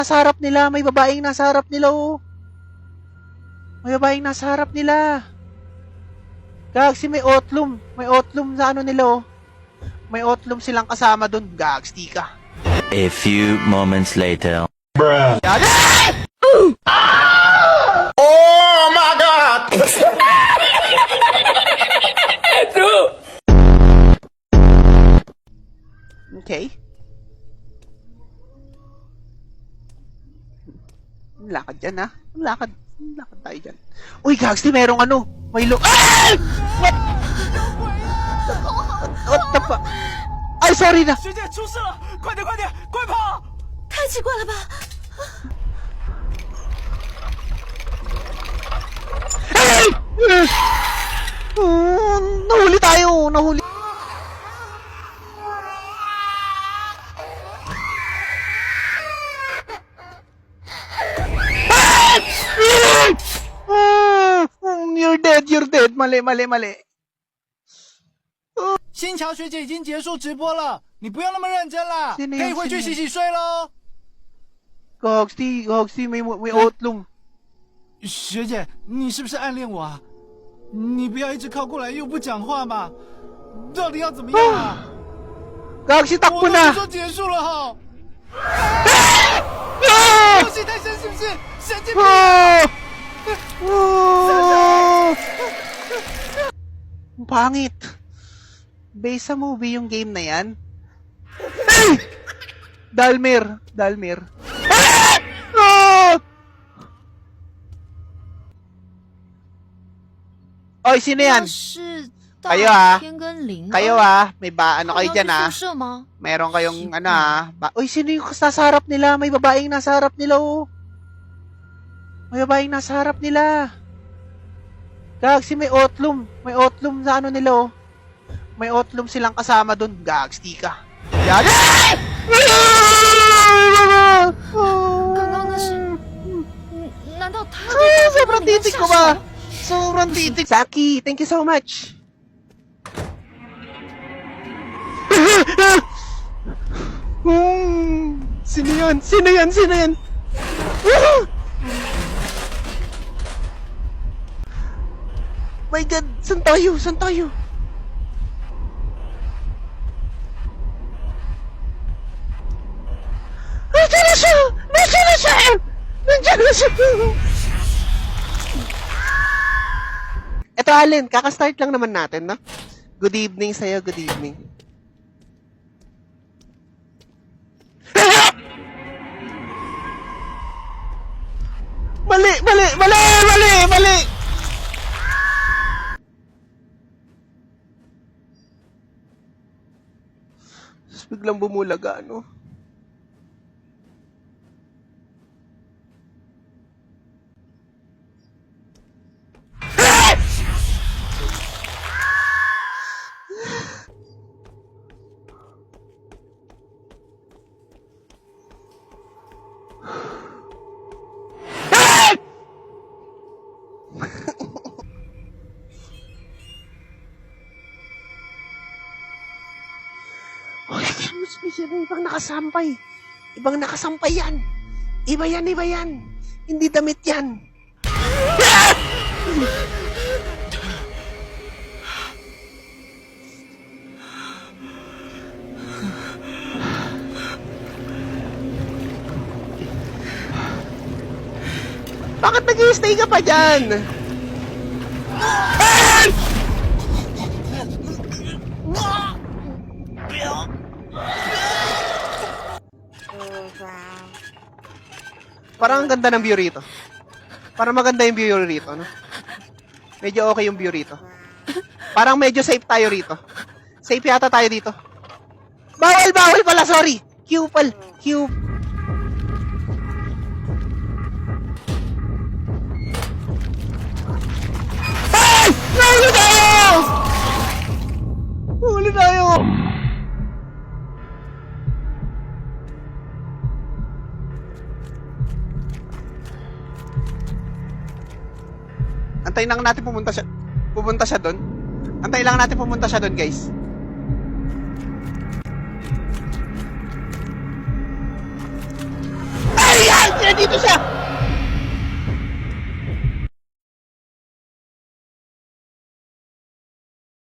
Nasa harap nila, may babaeng nasa harap nila, oh. May babaeng nasa harap nila. Gags, may otlum. May otlum sa ano nila, oh. May otlum silang kasama dun. Gags, tika. A few moments later. Bruh. Oh my God! Okay. Lakad dyan, ha? Lakad tayo dyan. Uy, Gags, merong ano? May Ah! What the fuck? Ay, sorry na! 学姐出事了！快点，快点，快跑！太奇怪了吧！ Nahuli tayo! Nahuli! You're dead! You're dead! Mali! 新桥学姐已经结束直播了，你不用那么认真了，可以回去洗洗睡喽。 Gogsy, may otlum. 学姐，你是不是暗恋我啊？你不要一直靠过来又不讲话嘛，到底要怎么样啊？ Gogsy, 我 takbo 都 na! 说结束了哈。游戏太深是不是？神经病！ Ang pangit. Based sa movie yung game na yan. Ay! Dalmer. Oy, sino yan? Kayo may ano kayo dyan Meron kayong Uy, sino yung nasa harap nila? May babaeng nasa harap nila, oh. May babaeng nasa harap nila. Gags, may otlum. May otlum sa ano nila, oh. May otlum silang kasama dun. Gags, tika. Yan! Sobrang titik ko ba? Sobrang titik. Saki, thank you so much. Sino yan? My God, saan tayo? Nandiyan na siya! Eto, Alin, kakastart lang naman natin, no? Good evening sa'yo, good evening. Mali! Tapos biglang bumulaga, no? Ibang nakasampay yan. Iba yan. Hindi damit yan. Bakit nag-i-stay ka pa dyan? Parang ang ganda ng view rito. Parang maganda yung view rito, no? Medyo okay yung view rito. Parang medyo safe tayo rito. Safe yata tayo dito. Bawal pala, sorry. Q. Ay! Huli tayo! Antayin lang natin pumunta siya doon. Antayin lang natin pumunta siya doon, guys. Ay! nandito siya!